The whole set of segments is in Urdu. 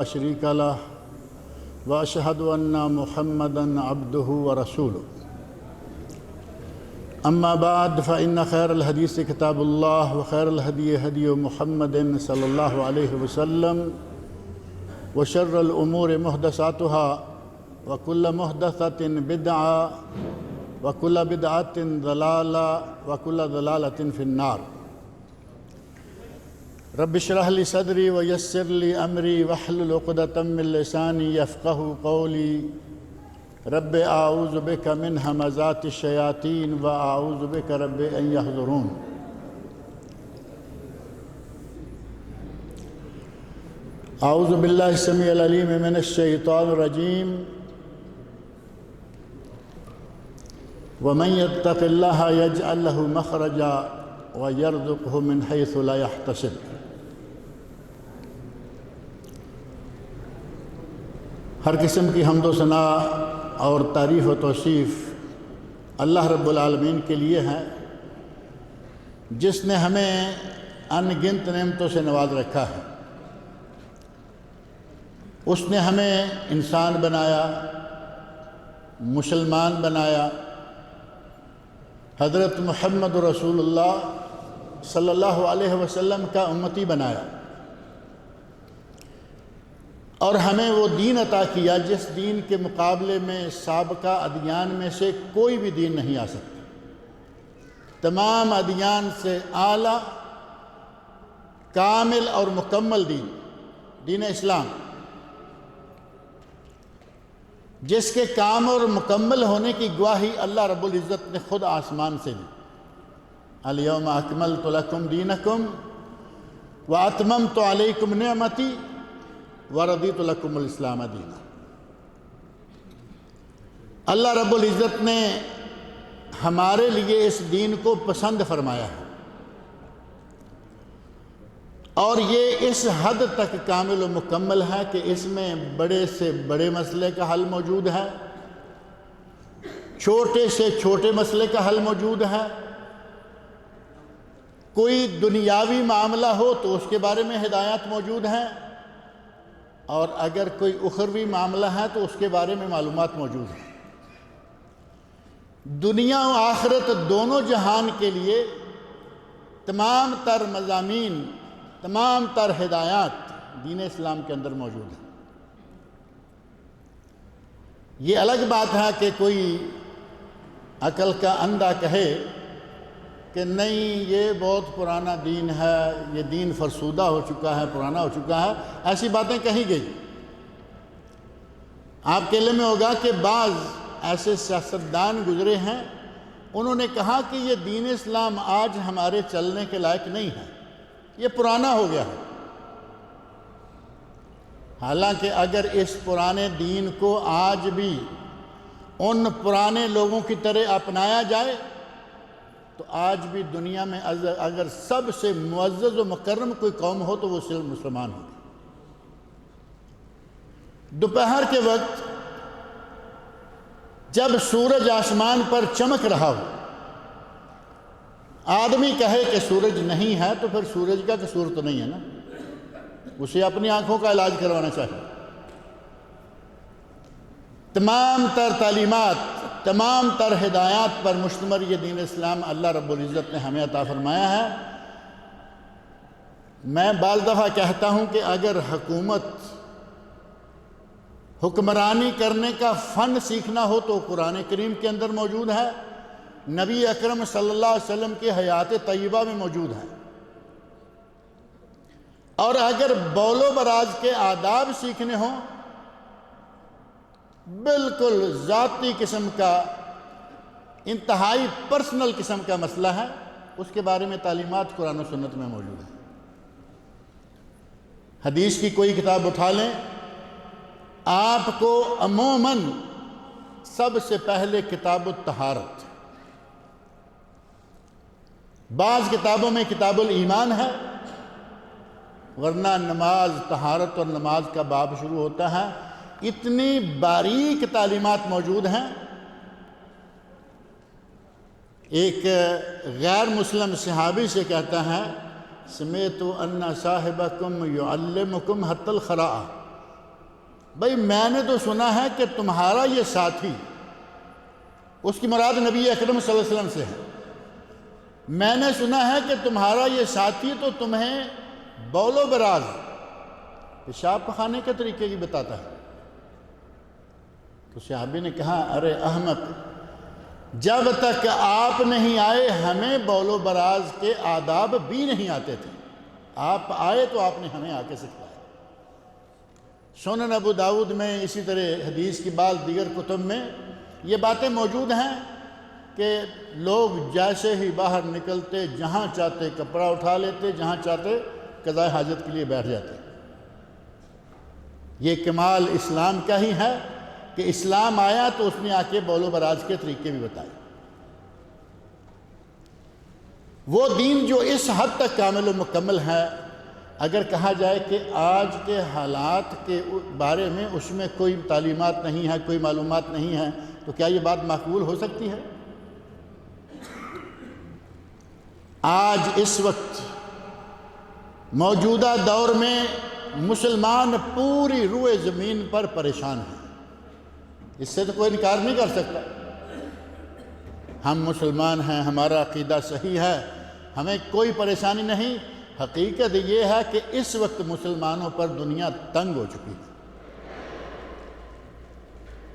شريك له وأشهد أن محمدًا عبده ورسوله أما بعد فإن خير الحديث كتاب الله وخير الهدي هدي محمد صلى الله عليه وسلم وشر الأمور محدثاتها وكل محدثة بدعة وكل بدعة ضلالة وكل ضلالة في النار رب اشرح لي صدري ويسر لي أمري واحلل عقدة من لساني يفقهوا قولي رب أعوذ بك من همزات الشياطين وأعوذ بك رب أن يحضرون أعوذ بالله السميع العليم من الشيطان الرجيم ومن يتق الله يجعل له مخرجا ويرزقه من حيث لا يحتسب ہر قسم کی حمد و ثناء اور تعریف و توصیف اللہ رب العالمین کے لیے ہے جس نے ہمیں ان گنت نعمتوں سے نواز رکھا ہے۔ اس نے ہمیں انسان بنایا، مسلمان بنایا، حضرت محمد رسول اللہ صلی اللہ علیہ وسلم کا امتی بنایا اور ہمیں وہ دین عطا کیا جس دین کے مقابلے میں سابقہ ادیان میں سے کوئی بھی دین نہیں آ سکتا۔ تمام ادیان سے اعلیٰ، کامل اور مکمل دین اسلام، جس کے کام اور مکمل ہونے کی گواہی اللہ رب العزت نے خود آسمان سے دی۔ الیوم اکملت لکم دینکم واتممت علیکم نعمتی وردیت لکم الاسلام دینا۔ اللہ رب العزت نے ہمارے لیے اس دین کو پسند فرمایا ہے اور یہ اس حد تک کامل و مکمل ہے کہ اس میں بڑے سے بڑے مسئلے کا حل موجود ہے، چھوٹے سے چھوٹے مسئلے کا حل موجود ہے۔ کوئی دنیاوی معاملہ ہو تو اس کے بارے میں ہدایات موجود ہیں، اور اگر کوئی اخروی معاملہ ہے تو اس کے بارے میں معلومات موجود ہیں۔ دنیا و آخرت دونوں جہان کے لیے تمام تر مضامین، تمام تر ہدایات دین اسلام کے اندر موجود ہیں۔ یہ الگ بات ہے کہ کوئی عقل کا اندھا کہے کہ نہیں یہ بہت پرانا دین ہے، یہ دین فرسودہ ہو چکا ہے، پرانا ہو چکا ہے، ایسی باتیں کہی گئی۔ آپ کے علم میں ہوگا کہ بعض ایسے سیاستدان گزرے ہیں، انہوں نے کہا کہ یہ دین اسلام آج ہمارے چلنے کے لائق نہیں ہے، یہ پرانا ہو گیا ہے۔ حالانکہ اگر اس پرانے دین کو آج بھی ان پرانے لوگوں کی طرح اپنایا جائے تو آج بھی دنیا میں اگر سب سے معزز و مکرم کوئی قوم ہو تو وہ صرف مسلمان ہو۔ دوپہر کے وقت جب سورج آسمان پر چمک رہا ہو، آدمی کہے کہ سورج نہیں ہے تو پھر سورج کا قصور تو نہیں ہے نا، اسے اپنی آنکھوں کا علاج کروانا چاہیے۔ تمام تر تعلیمات، تمام تر ہدایات پر مشتمل یہ دین اسلام اللہ رب العزت نے ہمیں عطا فرمایا ہے۔ میں بعض دفعہ کہتا ہوں کہ اگر حکمرانی کرنے کا فن سیکھنا ہو تو قرآن کریم کے اندر موجود ہے، نبی اکرم صلی اللہ علیہ وسلم کی حیات طیبہ میں موجود ہے، اور اگر بول و براز کے آداب سیکھنے ہوں، بالکل ذاتی قسم کا، انتہائی پرسنل قسم کا مسئلہ ہے، اس کے بارے میں تعلیمات قرآن و سنت میں موجود ہیں۔ حدیث کی کوئی کتاب اٹھا لیں، آپ کو عموماً سب سے پہلے کتاب الطہارت، بعض کتابوں میں کتاب الایمان ہے، ورنہ نماز، طہارت اور نماز کا باب شروع ہوتا ہے۔ اتنی باریک تعلیمات موجود ہیں۔ ایک غیر مسلم صحابی سے کہتا ہے، سمیت ان صاحبکم یعلمکم حتی الخراء، بھئی میں نے تو سنا ہے کہ تمہارا یہ ساتھی، اس کی مراد نبی اکرم صلی اللہ علیہ وسلم سے ہے، میں نے سنا ہے کہ تمہارا یہ ساتھی تو تمہیں بول و براز، پیشاب پخانے کے طریقے کی بتاتا ہے۔ تو صحابی نے کہا ارے احمق، جب تک آپ نہیں آئے ہمیں بول و براز کے آداب بھی نہیں آتے تھے، آپ آئے تو آپ نے ہمیں آ کے سکھلایا۔ سنن ابو داؤد میں اسی طرح حدیث کی بعض دیگر کتب میں یہ باتیں موجود ہیں کہ لوگ جیسے ہی باہر نکلتے جہاں چاہتے کپڑا اٹھا لیتے، جہاں چاہتے قضاء حاجت کے لیے بیٹھ جاتے۔ یہ کمال اسلام کا ہی ہے کہ اسلام آیا تو اس نے آ کے بول و براز کے طریقے بھی بتائے۔ وہ دین جو اس حد تک کامل و مکمل ہے، اگر کہا جائے کہ آج کے حالات کے بارے میں اس میں کوئی تعلیمات نہیں ہے، کوئی معلومات نہیں ہے، تو کیا یہ بات معقول ہو سکتی ہے؟ آج اس وقت موجودہ دور میں مسلمان پوری روئے زمین پر پریشان ہیں، اس سے تو کوئی انکار نہیں کر سکتا۔ ہم مسلمان ہیں، ہمارا عقیدہ صحیح ہے، ہمیں کوئی پریشانی نہیں۔ حقیقت یہ ہے کہ اس وقت مسلمانوں پر دنیا تنگ ہو چکی ہے،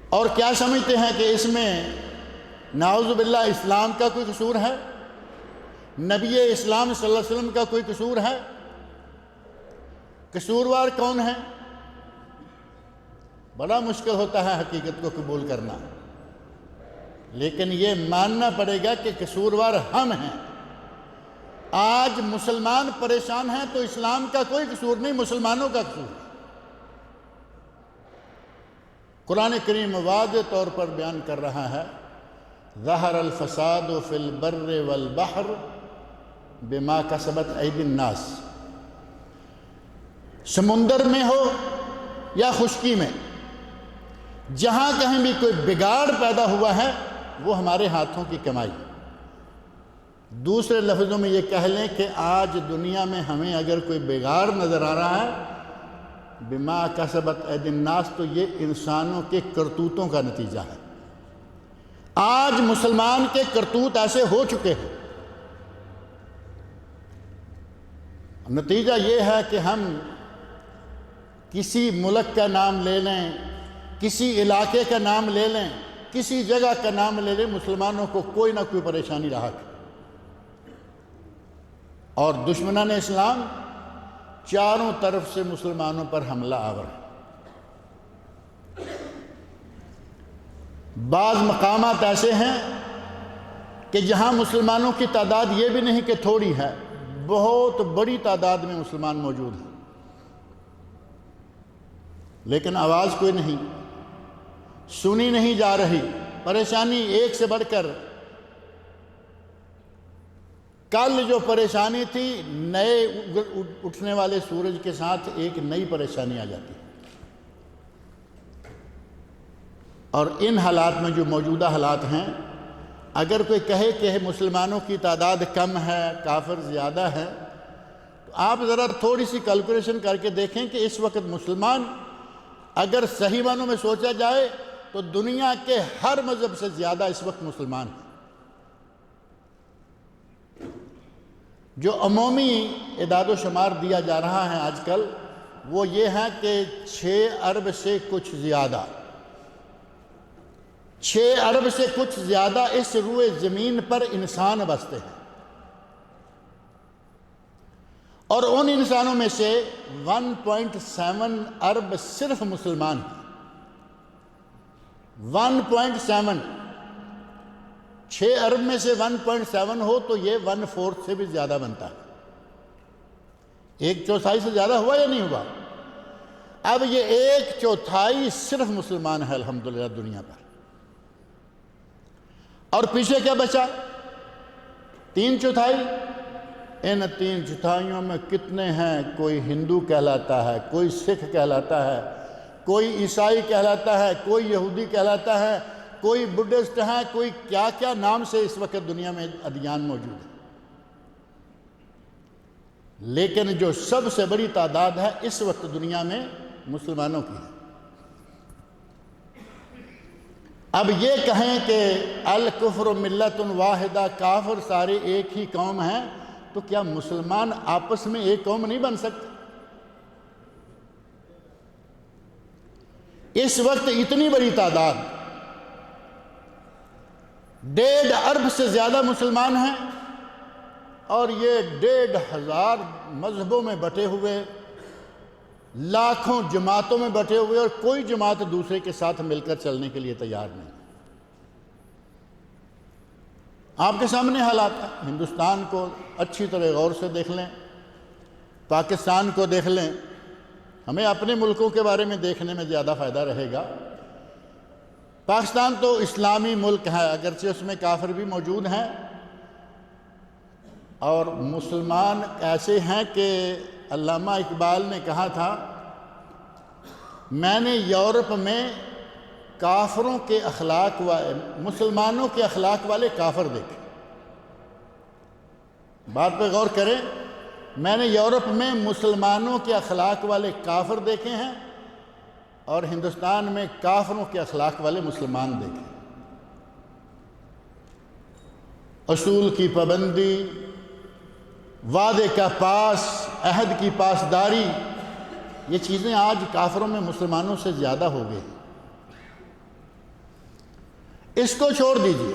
اور کیا سمجھتے ہیں کہ اس میں نعوذ باللہ اسلام کا کوئی قصور ہے؟ نبی اسلام صلی اللہ علیہ وسلم کا کوئی قصور ہے؟ قصوروار کون ہے؟ بڑا مشکل ہوتا ہے حقیقت کو قبول کرنا، لیکن یہ ماننا پڑے گا کہ قصوروار ہم ہیں۔ آج مسلمان پریشان ہیں تو اسلام کا کوئی قصور نہیں، مسلمانوں کا قصور ہے۔ قرآن کریم واضح طور پر بیان کر رہا ہے ظہر الفساد فی البر والبحر بما کسبت ایدی الناس، سمندر میں ہو یا خشکی میں، جہاں کہیں بھی کوئی بگاڑ پیدا ہوا ہے وہ ہمارے ہاتھوں کی کمائی۔ دوسرے لفظوں میں یہ کہہ لیں کہ آج دنیا میں ہمیں اگر کوئی بگاڑ نظر آ رہا ہے بما کسبت ایدی الناس، تو یہ انسانوں کے کرتوتوں کا نتیجہ ہے۔ آج مسلمان کے کرتوت ایسے ہو چکے ہیں، نتیجہ یہ ہے کہ ہم کسی ملک کا نام لے لیں، کسی علاقے کا نام لے لیں، کسی جگہ کا نام لے لیں، مسلمانوں کو کوئی نہ کوئی پریشانی لاحق ہے۔ اور دشمنان اسلام چاروں طرف سے مسلمانوں پر حملہ آور ہے۔ بعض مقامات ایسے ہیں کہ جہاں مسلمانوں کی تعداد یہ بھی نہیں کہ تھوڑی ہے، بہت بڑی تعداد میں مسلمان موجود ہیں، لیکن آواز کوئی نہیں، سنی نہیں جا رہی۔ پریشانی ایک سے بڑھ کر، کل جو پریشانی تھی نئے اٹھنے والے سورج کے ساتھ ایک نئی پریشانی آ جاتی ہے۔ اور ان حالات میں جو موجودہ حالات ہیں، اگر کوئی کہے کہ مسلمانوں کی تعداد کم ہے، کافر زیادہ ہے، تو آپ ذرا تھوڑی سی کیلکولیشن کر کے دیکھیں کہ اس وقت مسلمان اگر صحیح معنوں میں سوچا جائے تو دنیا کے ہر مذہب سے زیادہ اس وقت مسلمان ہیں۔ جو عمومی اعداد و شمار دیا جا رہا ہے آج کل وہ یہ ہے کہ 6 ارب سے کچھ زیادہ، 6 ارب سے کچھ زیادہ اس روئے زمین پر انسان بستے ہیں، اور ان انسانوں میں سے 1.7 ارب صرف مسلمان ہیں۔ 1.7، 6 ارب میں سے 1.7 ہو تو یہ 1/4 سے بھی زیادہ بنتا ہے، 1/4 سے زیادہ ہوا یا نہیں ہوا؟ اب یہ 1/4 صرف مسلمان ہے الحمدللہ دنیا پر، اور پیچھے کیا بچا؟ 3/4۔ ان 3/4 میں کتنے ہیں؟ کوئی ہندو کہلاتا ہے، کوئی سکھ کہلاتا ہے، کوئی عیسائی کہلاتا ہے، کوئی یہودی کہلاتا ہے، کوئی بدھسٹ ہے، کوئی کیا کیا نام سے اس وقت دنیا میں ادیان موجود ہیں۔ لیکن جو سب سے بڑی تعداد ہے اس وقت دنیا میں مسلمانوں کی ہے۔ اب یہ کہیں کہ الکفر ملت واحدہ، کافر سارے ایک ہی قوم ہیں، تو کیا مسلمان آپس میں ایک قوم نہیں بن سکتے؟ اس وقت اتنی بڑی تعداد 1.5 ارب سے زیادہ مسلمان ہیں، اور یہ 1.5 مذہبوں میں بٹے ہوئے، لاکھوں جماعتوں میں بٹے ہوئے، اور کوئی جماعت دوسرے کے ساتھ مل کر چلنے کے لیے تیار نہیں۔ آپ کے سامنے حالات ہیں۔ ہندوستان کو اچھی طرح غور سے دیکھ لیں، پاکستان کو دیکھ لیں، ہمیں اپنے ملکوں کے بارے میں دیکھنے میں زیادہ فائدہ رہے گا۔ پاکستان تو اسلامی ملک ہے، اگرچہ اس میں کافر بھی موجود ہیں، اور مسلمان ایسے ہیں کہ علامہ اقبال نے کہا تھا، میں نے یورپ میں کافروں کے اخلاق مسلمانوں کے اخلاق والے کافر دیکھے۔ بات پہ غور کریں، میں نے یورپ میں مسلمانوں کے اخلاق والے کافر دیکھے ہیں، اور ہندوستان میں کافروں کے اخلاق والے مسلمان دیکھے۔ اصول کی پابندی، وعدے کا پاس، عہد کی پاسداری، یہ چیزیں آج کافروں میں مسلمانوں سے زیادہ ہو گئی۔ اس کو چھوڑ دیجئے،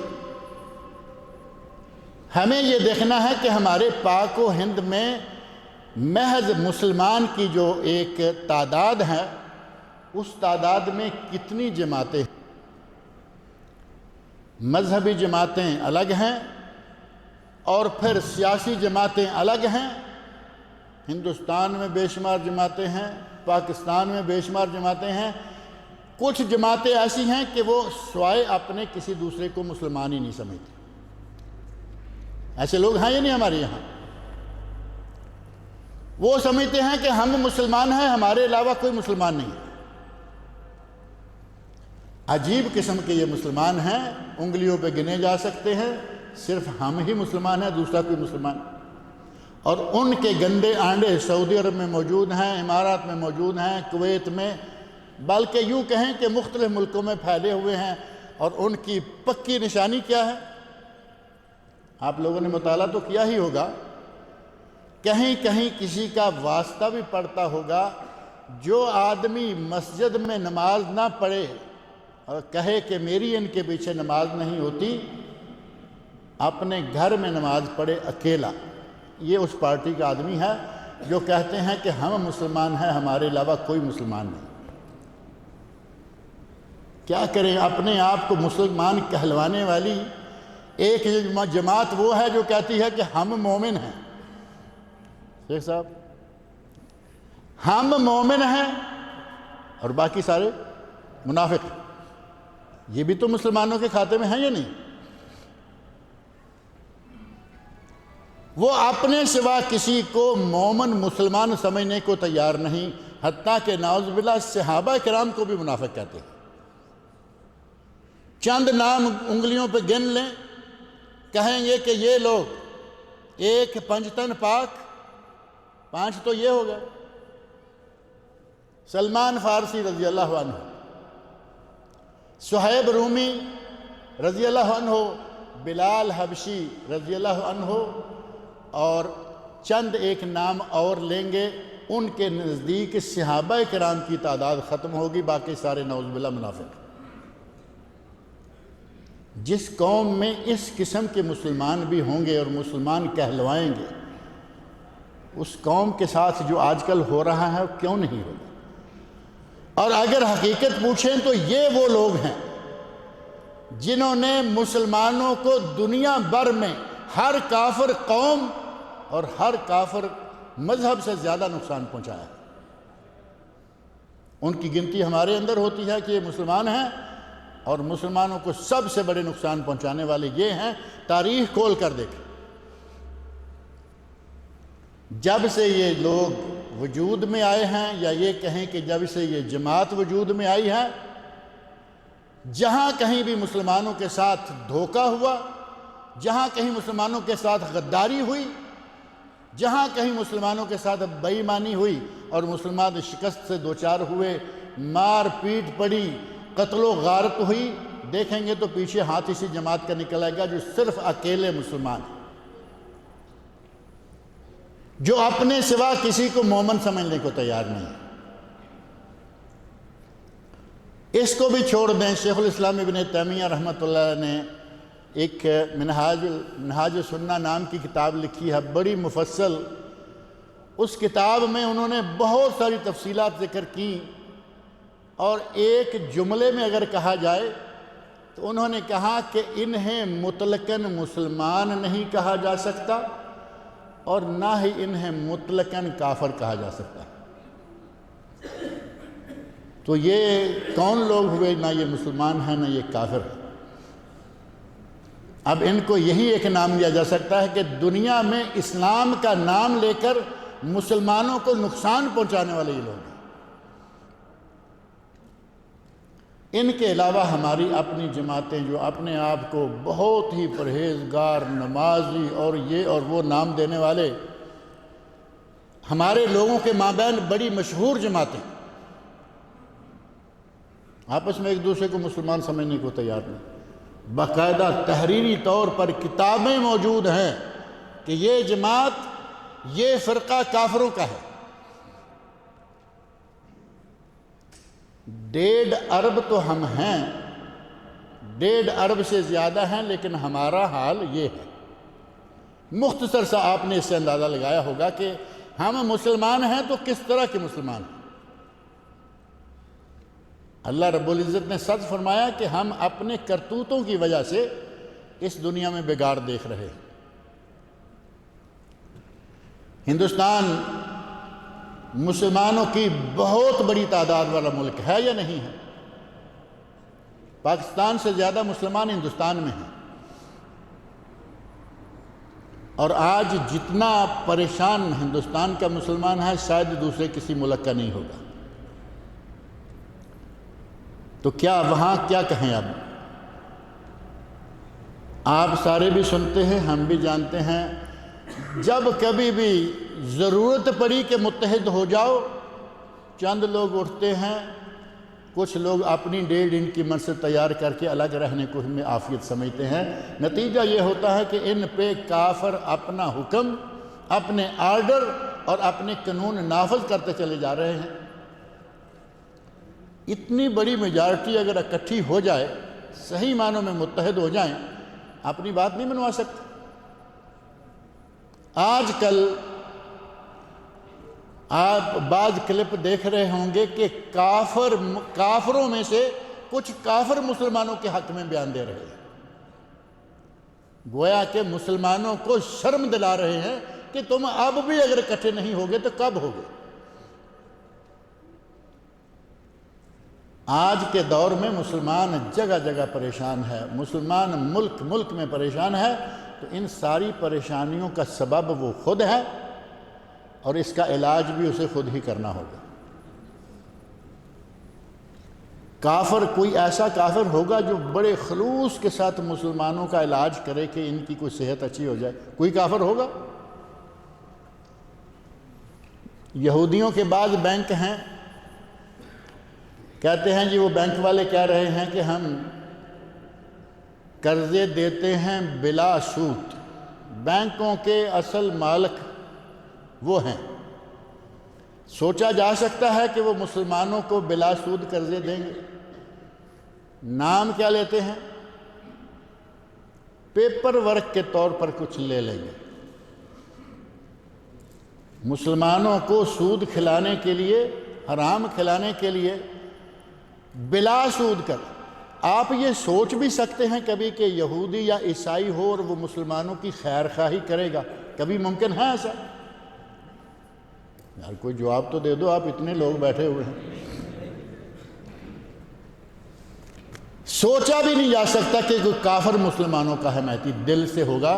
ہمیں یہ دیکھنا ہے کہ ہمارے پاک و ہند میں محض مسلمان کی جو ایک تعداد ہے، اس تعداد میں کتنی جماعتیں ہیں۔ مذہبی جماعتیں الگ ہیں، اور پھر سیاسی جماعتیں الگ ہیں۔ ہندوستان میں بے شمار جماعتیں ہیں، پاکستان میں بے شمار جماعتیں ہیں۔ کچھ جماعتیں ایسی ہیں کہ وہ سوائے اپنے کسی دوسرے کو مسلمان ہی نہیں سمجھتے۔ ایسے لوگ ہیں یا نہیں ہمارے یہاں؟ وہ سمجھتے ہیں کہ ہم مسلمان ہیں، ہمارے علاوہ کوئی مسلمان نہیں ہے۔ عجیب قسم کے یہ مسلمان ہیں، انگلیوں پہ گنے جا سکتے ہیں، صرف ہم ہی مسلمان ہیں، دوسرا کوئی مسلمان۔ اور ان کے گندے آنڈے سعودی عرب میں موجود ہیں، امارات میں موجود ہیں، کویت میں، بلکہ یوں کہیں کہ مختلف ملکوں میں پھیلے ہوئے ہیں۔ اور ان کی پکی نشانی کیا ہے؟ آپ لوگوں نے مطالعہ تو کیا ہی ہوگا، کہیں کہیں کسی کا واسطہ بھی پڑتا ہوگا۔ جو آدمی مسجد میں نماز نہ پڑھے اور کہے کہ میری ان کے پیچھے نماز نہیں ہوتی، اپنے گھر میں نماز پڑھے اکیلا، یہ اس پارٹی کا آدمی ہے جو کہتے ہیں کہ ہم مسلمان ہیں، ہمارے علاوہ کوئی مسلمان نہیں۔ کیا کریں، اپنے آپ کو مسلمان کہلوانے والی ایک جماعت وہ ہے جو کہتی ہے کہ ہم مومن ہیں۔ شیخ صاحب، ہم مومن ہیں اور باقی سارے منافق، یہ بھی تو مسلمانوں کے کھاتے میں ہیں یا نہیں؟ وہ اپنے سوا کسی کو مومن مسلمان سمجھنے کو تیار نہیں، حتیٰ کہ نعوذ باللہ صحابہ کرام کو بھی منافق کہتے ہیں۔ چند نام انگلیوں پہ گن لیں، کہیں گے کہ یہ لوگ ایک پنجتن پاک، 5 تو یہ ہو گئے، سلمان فارسی رضی اللہ عنہ، صہیب رومی رضی اللہ عنہ، بلال حبشی رضی اللہ عنہ، اور چند ایک نام اور لیں گے، ان کے نزدیک صحابہ کرام کی تعداد ختم ہوگی، باقی سارے نعوذ باللہ منافق۔ جس قوم میں اس قسم کے مسلمان بھی ہوں گے اور مسلمان کہلوائیں گے، اس قوم کے ساتھ جو آج کل ہو رہا ہے کیوں نہیں ہوگا؟ اور اگر حقیقت پوچھیں تو یہ وہ لوگ ہیں جنہوں نے مسلمانوں کو دنیا بھر میں ہر کافر قوم اور ہر کافر مذہب سے زیادہ نقصان پہنچایا ہے۔ ان کی گنتی ہمارے اندر ہوتی ہے کہ یہ مسلمان ہیں، اور مسلمانوں کو سب سے بڑے نقصان پہنچانے والے یہ ہیں۔ تاریخ کھول کر دیکھیں، جب سے یہ لوگ وجود میں آئے ہیں، یا یہ کہیں کہ جب سے یہ جماعت وجود میں آئی ہے، جہاں کہیں بھی مسلمانوں کے ساتھ دھوکہ ہوا، جہاں کہیں مسلمانوں کے ساتھ غداری ہوئی، جہاں کہیں مسلمانوں کے ساتھ بے ایمانی ہوئی اور مسلمان شکست سے دوچار ہوئے، مار پیٹ پڑی، قتل و غارت ہوئی، دیکھیں گے تو پیچھے ہاتھ اسی جماعت کا نکل آئے گا جو صرف اکیلے مسلمان ہیں، جو اپنے سوا کسی کو مومن سمجھنے کو تیار نہیں ہے۔ اس کو بھی چھوڑ دیں۔ شیخ الاسلام ابن تیمیہ رحمۃ اللہ نے ایک منہاج السنہ نام کی کتاب لکھی ہے، بڑی مفصل۔ اس کتاب میں انہوں نے بہت ساری تفصیلات ذکر کی، اور ایک جملے میں اگر کہا جائے تو انہوں نے کہا کہ انہیں مطلقاً مسلمان نہیں کہا جا سکتا، اور نہ ہی انہیں مطلقاً کافر کہا جا سکتا۔ تو یہ کون لوگ ہوئے؟ نہ یہ مسلمان ہیں، نہ یہ کافر ہیں۔ اب ان کو یہی ایک نام دیا جا سکتا ہے کہ دنیا میں اسلام کا نام لے کر مسلمانوں کو نقصان پہنچانے والے یہ لوگ ہیں۔ ان کے علاوہ ہماری اپنی جماعتیں جو اپنے آپ کو بہت ہی پرہیزگار، نمازی اور یہ اور وہ نام دینے والے، ہمارے لوگوں کے مابین بڑی مشہور جماعتیں آپس میں ایک دوسرے کو مسلمان سمجھنے کو تیار نہیں۔ باقاعدہ تحریری طور پر کتابیں موجود ہیں کہ یہ جماعت، یہ فرقہ کافروں کا ہے۔ 1.5 ارب تو ہم ہیں، 1.5 ارب سے زیادہ ہیں، لیکن ہمارا حال یہ ہے۔ مختصر سا آپ نے اس سے اندازہ لگایا ہوگا کہ ہم مسلمان ہیں تو کس طرح کے مسلمان ہیں۔ اللہ رب العزت نے سچ فرمایا کہ ہم اپنے کرتوتوں کی وجہ سے اس دنیا میں بگاڑ دیکھ رہے ہیں۔ ہندوستان مسلمانوں کی بہت بڑی تعداد والا ملک ہے یا نہیں ہے؟ پاکستان سے زیادہ مسلمان ہندوستان میں ہیں، اور آج جتنا پریشان ہندوستان کا مسلمان ہے شاید دوسرے کسی ملک کا نہیں ہوگا۔ تو کیا وہاں کیا کہیں؟ اب آپ سارے بھی سنتے ہیں، ہم بھی جانتے ہیں، جب کبھی بھی ضرورت پڑی کہ متحد ہو جاؤ، چند لوگ اٹھتے ہیں، کچھ لوگ اپنی 1.5 دن کی منصب تیار کر کے الگ رہنے کو ہمیں عافیت سمجھتے ہیں۔ نتیجہ یہ ہوتا ہے کہ ان پہ کافر اپنا حکم، اپنے آرڈر اور اپنے قانون نافذ کرتے چلے جا رہے ہیں۔ اتنی بڑی میجارٹی اگر اکٹھی ہو جائے، صحیح معنوں میں متحد ہو جائیں، اپنی بات نہیں منوا سکتے۔ آج کل آپ بعض کلپ دیکھ رہے ہوں گے کہ کافروں میں سے کچھ کافر مسلمانوں کے حق میں بیان دے رہے ہیں، گویا کہ مسلمانوں کو شرم دلا رہے ہیں کہ تم اب بھی اگر اکٹھے نہیں ہوگے تو کب ہوگے۔ آج کے دور میں مسلمان جگہ جگہ پریشان ہے، مسلمان ملک میں پریشان ہے، تو ان ساری پریشانیوں کا سبب وہ خود ہے، اور اس کا علاج بھی اسے خود ہی کرنا ہوگا۔ کافر، کوئی ایسا کافر ہوگا جو بڑے خلوص کے ساتھ مسلمانوں کا علاج کرے کہ ان کی کوئی صحت اچھی ہو جائے؟ کوئی کافر ہوگا؟ یہودیوں کے بعض بینک ہیں، کہتے ہیں جی وہ بینک والے کہہ رہے ہیں کہ ہم قرضے دیتے ہیں بلا سود، بینکوں کے اصل مالک وہ ہیں۔ سوچا جا سکتا ہے کہ وہ مسلمانوں کو بلا سود قرضے دیں گے۔ نام کیا لیتے ہیں؟ پیپر ورک کے طور پر کچھ لے لیں گے، مسلمانوں کو سود کھلانے کے لیے، حرام کھلانے کے لیے بلا سود کر۔ آپ یہ سوچ بھی سکتے ہیں کبھی کہ یہودی یا عیسائی ہو اور وہ مسلمانوں کی خیر خواہی کرے گا؟ کبھی ممکن ہے ایسا؟ یار کوئی جواب تو دے دو، آپ اتنے لوگ بیٹھے ہوئے ہیں۔ سوچا بھی نہیں جا سکتا کہ کوئی کافر مسلمانوں کا حمایتی دل سے ہوگا۔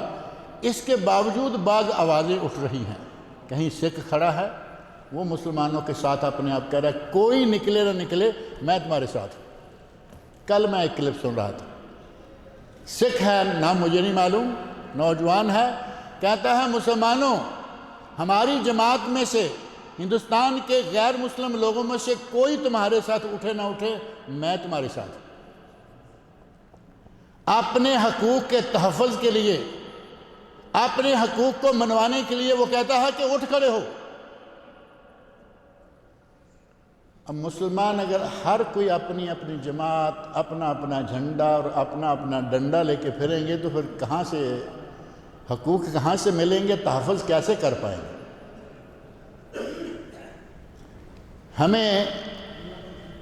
اس کے باوجود بعض آوازیں اٹھ رہی ہیں، کہیں سکھ کھڑا ہے، وہ مسلمانوں کے ساتھ اپنے آپ کہہ رہا ہے کوئی نکلے نہ نکلے میں تمہارے ساتھ ہوں۔ کل میں ایک کلپ سن رہا تھا، سکھ ہے، نام مجھے نہیں معلوم، نوجوان ہے، کہتا ہے مسلمانوں، ہماری جماعت میں سے، ہندوستان کے غیر مسلم لوگوں میں سے کوئی تمہارے ساتھ اٹھے نہ اٹھے، میں تمہارے ساتھ ہوں۔ اپنے حقوق کے تحفظ کے لیے، اپنے حقوق کو منوانے کے لیے وہ کہتا ہے کہ اٹھ کھڑے ہو۔ اب مسلمان اگر ہر کوئی اپنی اپنی جماعت، اپنا اپنا جھنڈا اور اپنا اپنا ڈنڈا لے کے پھریں گے تو پھر کہاں سے حقوق کہاں سے ملیں گے، تحفظ کیسے کر پائیں گے؟ ہمیں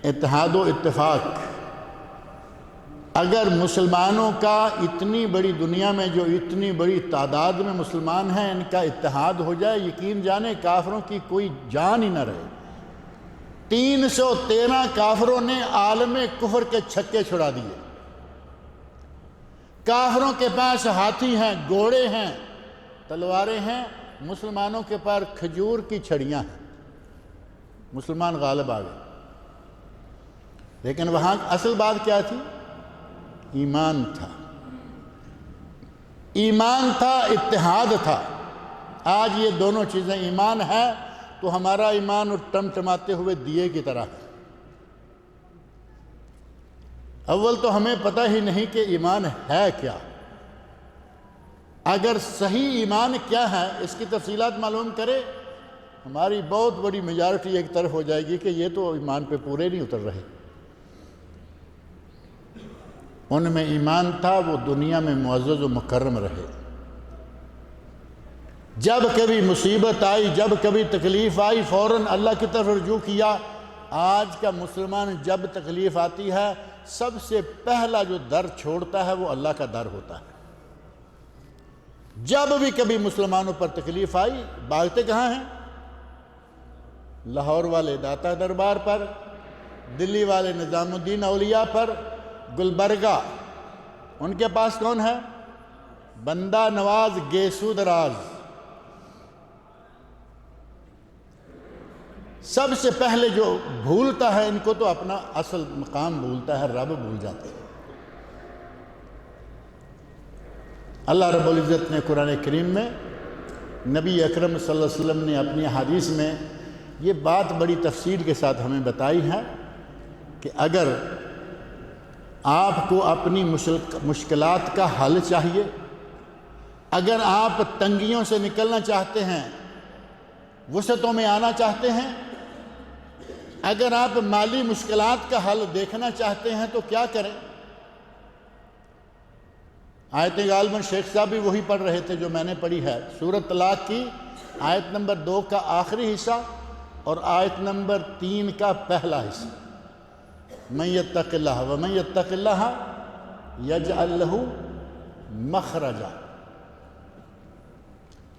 اتحاد و اتفاق، اگر مسلمانوں کا اتنی بڑی دنیا میں جو اتنی بڑی تعداد میں مسلمان ہیں ان کا اتحاد ہو جائے، یقین جانے کافروں کی کوئی جان ہی نہ رہے۔ 313 کافروں نے عالم کفر کے چھکے چھڑا دیے۔ کافروں کے پاس ہاتھی ہیں، گھوڑے ہیں، تلواریں ہیں، مسلمانوں کے پاس کھجور کی چھڑیاں ہیں۔ مسلمان غالب آ گئے، لیکن وہاں اصل بات کیا تھی؟ ایمان تھا، ایمان تھا، اتحاد تھا۔ آج یہ دونوں چیزیں، ایمان ہے تو ہمارا ایمان ٹمٹماتے ہوئے دیے کی طرح ہے۔ اول تو ہمیں پتہ ہی نہیں کہ ایمان ہے کیا۔ اگر صحیح ایمان کیا ہے اس کی تفصیلات معلوم کرے، ہماری بہت بڑی میجارٹی ایک طرف ہو جائے گی کہ یہ تو ایمان پہ پورے نہیں اتر رہے۔ ان میں ایمان تھا، وہ دنیا میں معزز و مکرم رہے۔ جب کبھی مصیبت آئی، جب کبھی تکلیف آئی، فوراً اللہ کی طرف رجوع کیا۔ آج کا مسلمان جب تکلیف آتی ہے سب سے پہلا جو در چھوڑتا ہے وہ اللہ کا در ہوتا ہے۔ جب بھی کبھی مسلمانوں پر تکلیف آئی، بھاگتے کہاں ہیں؟ لاہور والے داتا دربار پر، دلی والے نظام الدین اولیاء پر، گلبرگہ ان کے پاس کون ہے؟ بندہ نواز گیسو دراز۔ سب سے پہلے جو بھولتا ہے ان کو تو اپنا اصل مقام بھولتا ہے، رب بھول جاتے ہیں۔ اللہ رب العزت نے قرآن کریم میں، نبی اکرم صلی اللہ علیہ وسلم نے اپنی حدیث میں یہ بات بڑی تفصیل کے ساتھ ہمیں بتائی ہے کہ اگر آپ کو اپنی مشکلات کا حل چاہیے، اگر آپ تنگیوں سے نکلنا چاہتے ہیں، وسعتوں میں آنا چاہتے ہیں، اگر آپ مالی مشکلات کا حل دیکھنا چاہتے ہیں تو کیا کریں؟ آیتیں غالباً شیخ صاحب بھی وہی پڑھ رہے تھے جو میں نے پڑھی ہے، سورۃ طلاق کی آیت نمبر 2 کا آخری حصہ اور آیت نمبر 3 کا پہلا حصہ۔ من یتق اللہ ومن یتق اللہ یجعل لہ مخرجا۔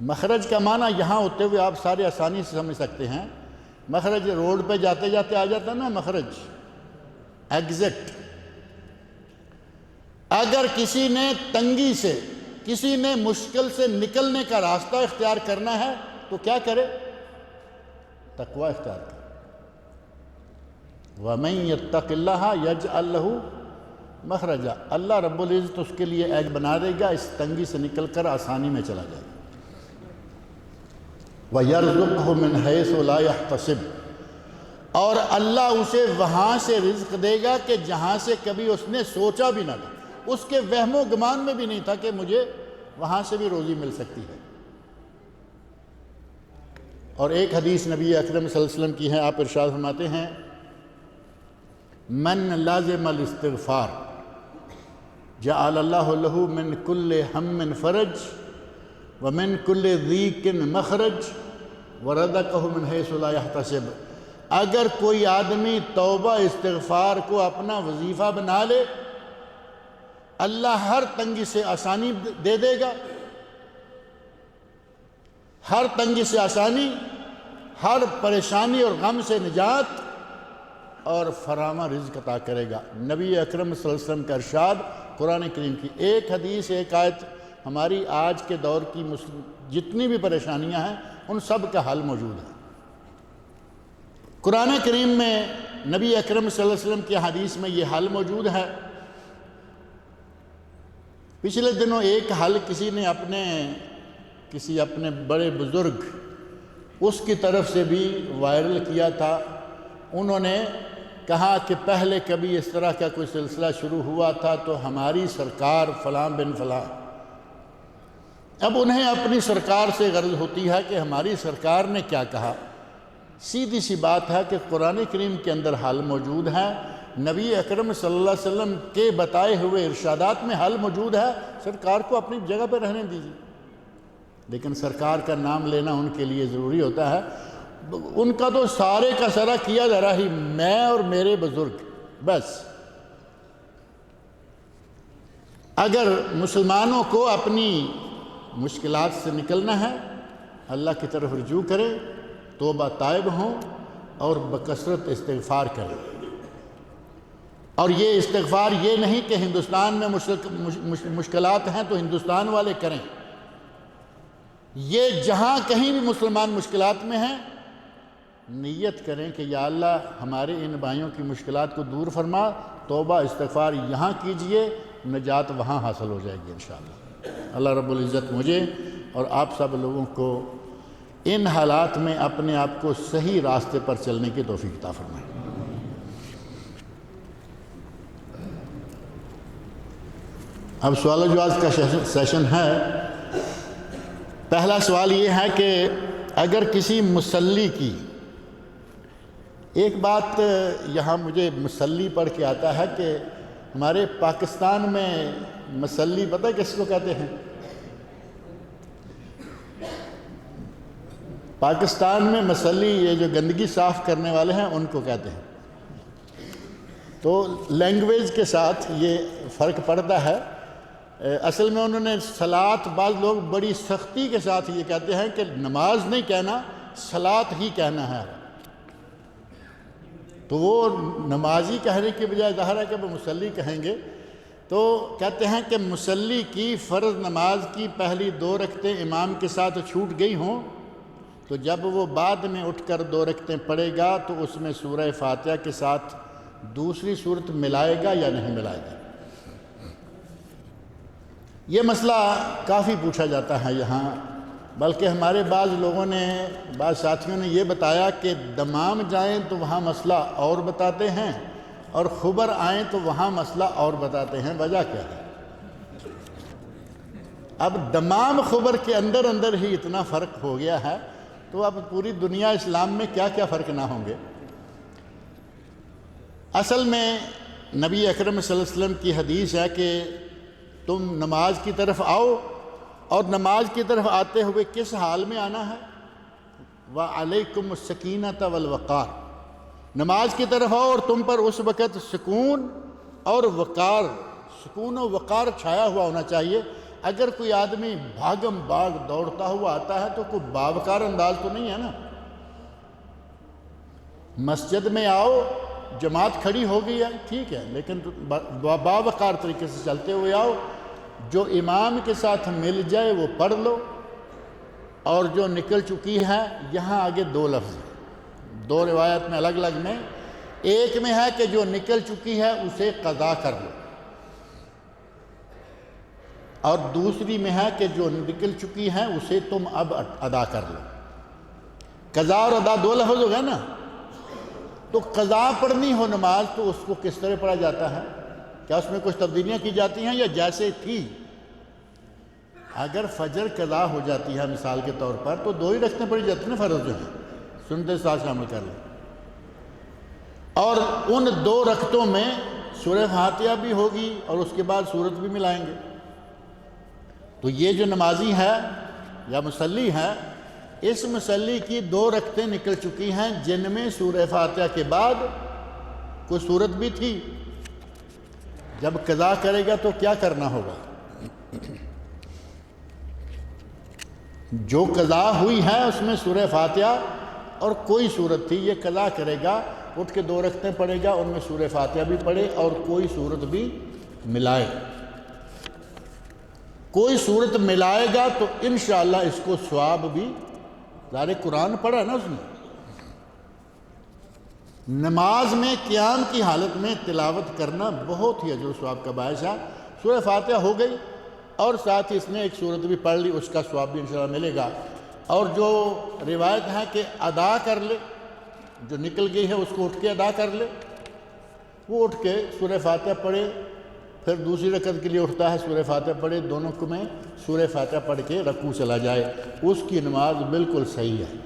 مخرج کا معنی یہاں ہوتے ہوئے آپ سارے آسانی سے سمجھ سکتے ہیں۔ مخرج روڈ پہ جاتے جاتے آ جاتا نا، مخرج، ایگزٹ۔ اگر کسی نے تنگی سے، کسی نے مشکل سے نکلنے کا راستہ اختیار کرنا ہے تو کیا کرے؟ تقوی اختیار کرے۔ وَمَن يَتَّقِ اللَّهَ يَجْعَل لَّهُ مَخْرَجًا۔ اللہ رب العزت اس کے لیے ایک بنا دے گا، اس تنگی سے نکل کر آسانی میں چلا جائے گا۔ وَيَرْزُقْهُ مِنْ حَيْثُ لَا يَحْتَسِبُ، اور اللہ اسے وہاں سے رزق دے گا کہ جہاں سے کبھی اس نے سوچا بھی نہ تھا، اس کے وہم و گمان میں بھی نہیں تھا کہ مجھے وہاں سے بھی روزی مل سکتی ہے۔ اور ایک حدیث نبی اکرم صلی اللہ علیہ وسلم کی ہے، آپ ارشاد فرماتے ہیں، من لازم الاستغفار جعل اللہ لہ من کل ہم فرج ومن کل ضیق مخرج ورزقہ من حیث لا یحتسب۔ اگر کوئی آدمی توبہ استغفار کو اپنا وظیفہ بنا لے، اللہ ہر تنگی سے آسانی دے دے گا، ہر تنگی سے آسانی، ہر پریشانی اور غم سے نجات، اور فراوان رزق عطا کرے گا۔ نبی اکرم صلی اللہ علیہ وسلم کا ارشاد قرآن کریم کی ایک حدیث، ایک آیت، ہماری آج کے دور کی جتنی بھی پریشانیاں ہیں ان سب کا حل موجود ہے۔ قرآن کریم میں نبی اکرم صلی اللہ علیہ وسلم کی حدیث میں یہ حل موجود ہے۔ پچھلے دنوں ایک حل کسی نے اپنے بڑے بزرگ اس کی طرف سے بھی وائرل کیا تھا۔ انہوں نے کہا کہ پہلے کبھی اس طرح کا کوئی سلسلہ شروع ہوا تھا تو ہماری سرکار فلاں بن فلاں. اب انہیں اپنی سرکار سے غرض ہوتی ہے کہ ہماری سرکار نے کیا کہا. سیدھی سی بات ہے کہ قرآن کریم کے اندر حل موجود ہے، نبی اکرم صلی اللہ علیہ وسلم کے بتائے ہوئے ارشادات میں حل موجود ہے، سرکار کو اپنی جگہ پہ رہنے دیجیے. لیکن سرکار کا نام لینا ان کے لیے ضروری ہوتا ہے. ان کا تو سارے کا سارا کیا جا رہا ہی میں اور میرے بزرگ بس. اگر مسلمانوں کو اپنی مشکلات سے نکلنا ہے، اللہ کی طرف رجوع کریں، توبہ تائب ہوں اور بکثرت استغفار کریں. اور یہ استغفار یہ نہیں کہ ہندوستان میں مشکلات ہیں تو ہندوستان والے کریں. یہ جہاں کہیں بھی مسلمان مشکلات میں ہیں، نیت کریں کہ یا اللہ ہمارے ان بھائیوں کی مشکلات کو دور فرما، توبہ استغفار یہاں کیجئے، نجات وہاں حاصل ہو جائے گی انشاءاللہ. اللہ رب العزت مجھے اور آپ سب لوگوں کو ان حالات میں اپنے آپ کو صحیح راستے پر چلنے کی توفیق عطا فرمائے. اب سوال و جواب کا سیشن ہے. پہلا سوال یہ ہے کہ اگر کسی مصلی کی، ایک بات یہاں مجھے مصلی پڑھ کے آتا ہے کہ ہمارے پاکستان میں مصلی پتہ ہے کس کو کہتے ہیں؟ پاکستان میں مصلی یہ جو گندگی صاف کرنے والے ہیں ان کو کہتے ہیں. تو لینگویج کے ساتھ یہ فرق پڑتا ہے. اصل میں انہوں نے صلاۃ، بعض لوگ بڑی سختی کے ساتھ یہ کہتے ہیں کہ نماز نہیں کہنا، صلاۃ ہی کہنا ہے. تو وہ نمازی کہنے کی بجائے ظاہر ہے کہ وہ مصلی کہیں گے. تو کہتے ہیں کہ مصلی کی فرض نماز کی پہلی 2 رکعتیں امام کے ساتھ چھوٹ گئی ہوں تو جب وہ بعد میں اٹھ کر 2 رکعتیں پڑھے گا تو اس میں سورہ فاتحہ کے ساتھ دوسری صورت ملائے گا یا نہیں ملائے گا. یہ مسئلہ کافی پوچھا جاتا ہے یہاں، بلکہ ہمارے بعض لوگوں نے، بعض ساتھیوں نے یہ بتایا کہ دمام جائیں تو وہاں مسئلہ اور بتاتے ہیں اور خبر آئیں تو وہاں مسئلہ اور بتاتے ہیں. وجہ کیا ہے؟ اب دمام خبر کے اندر اندر ہی اتنا فرق ہو گیا ہے تو اب پوری دنیا اسلام میں کیا کیا فرق نہ ہوں گے. اصل میں نبی اکرم صلی اللہ علیہ وسلم کی حدیث ہے کہ تم نماز کی طرف آؤ، اور نماز کی طرف آتے ہوئے کس حال میں آنا ہے؟ وَعَلَيْكُمُ السَّكِينَةَ وَالْوَقَارِ. نماز کی طرف آؤ اور تم پر اس وقت سکون اور وقار، سکون و وقار چھایا ہوا ہونا چاہیے. اگر کوئی آدمی بھاگم بھاگ دوڑتا ہوا آتا ہے تو کوئی باوقار انداز تو نہیں ہے نا. مسجد میں آؤ، جماعت کھڑی ہو گئی ہے ٹھیک ہے، لیکن باوقار طریقے سے چلتے ہوئے آؤ. جو امام کے ساتھ مل جائے وہ پڑھ لو، اور جو نکل چکی ہے، یہاں آگے 2 لفظ ہیں، 2 روایت میں الگ الگ میں. ایک میں ہے کہ جو نکل چکی ہے اسے قضا کر لو، اور دوسری میں ہے کہ جو نکل چکی ہے اسے تم اب ادا کر لو. قضا اور ادا 2 لفظ ہو گئے نا. تو قضا پڑھنی ہو نماز تو اس کو کس طرح پڑھا جاتا ہے؟ کیا اس میں کچھ تبدیلیاں کی جاتی ہیں یا جیسے تھی؟ اگر فجر قضا ہو جاتی ہے مثال کے طور پر تو 2 ہی رکعتیں پڑھی جاتی ہیں فرض جو ہیں، سنت ساتھ شامل کر لیں. اور ان 2 رکعتوں میں سورہ فاتحہ بھی ہوگی اور اس کے بعد سورت بھی ملائیں گے. تو یہ جو نمازی ہے یا مصلی ہے، اس مصلی کی 2 رکعتیں نکل چکی ہیں جن میں سورہ فاتحہ کے بعد کوئی سورت بھی تھی. جب قضا کرے گا تو کیا کرنا ہوگا؟ جو قضا ہوئی ہے اس میں سورہ فاتحہ اور کوئی سورت تھی، یہ قضا کرے گا، اٹھ کے 2 رکعتیں پڑھے گا، ان میں سورہ فاتحہ بھی پڑھے اور کوئی سورت بھی ملائے. کوئی صورت ملائے گا تو انشاءاللہ اس کو ثواب بھی، ظاہر قرآن پڑھا نا اس نے. نماز میں قیام کی حالت میں تلاوت کرنا بہت ہی اجر و ثواب کا باعث ہے. سورہ فاتحہ ہو گئی اور ساتھ ہی اس نے ایک سورت بھی پڑھ لی، اس کا ثواب بھی انشاءاللہ ملے گا. اور جو روایت ہے کہ ادا کر لے، جو نکل گئی ہے اس کو اٹھ کے ادا کر لے، وہ اٹھ کے سورہ فاتحہ پڑھے، پھر دوسری رکعت کے لیے اٹھتا ہے سورہ فاتحہ پڑھے، دونوں کو میں سورہ فاتحہ پڑھ کے رکوع چلا جائے، اس کی نماز بالکل صحیح ہے۔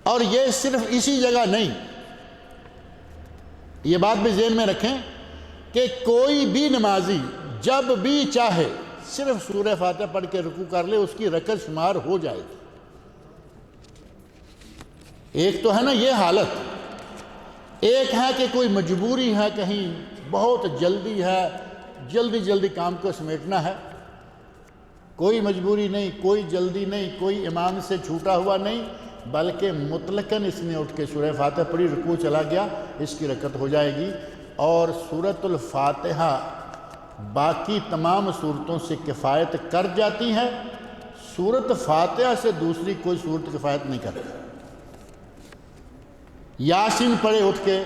اور یہ صرف اسی جگہ نہیں، یہ بات بھی ذہن میں رکھیں کہ کوئی بھی نمازی جب بھی چاہے صرف سورہ فاتحہ پڑھ کے رکوع کر لے، اس کی رکعت شمار ہو جائے گی۔ ایک تو ہے نا یہ حالت، ایک ہے کہ کوئی مجبوری ہے، کہیں بہت جلدی ہے، جلدی کام کو سمیٹنا ہے، کوئی مجبوری نہیں، کوئی جلدی نہیں، کوئی امام سے چھوٹا ہوا نہیں، بلکہ مطلقاً اس نے اٹھ کے سورہ فاتحہ پڑھی، رکوع چلا گیا، اس کی رکعت ہو جائے گی۔ اور سورۃ الفاتحہ باقی تمام سورتوں سے کفایت کر جاتی ہے، سورۃ فاتحہ سے دوسری کوئی سورت کفایت نہیں کرتی۔ یاسین پڑھے اٹھ کے،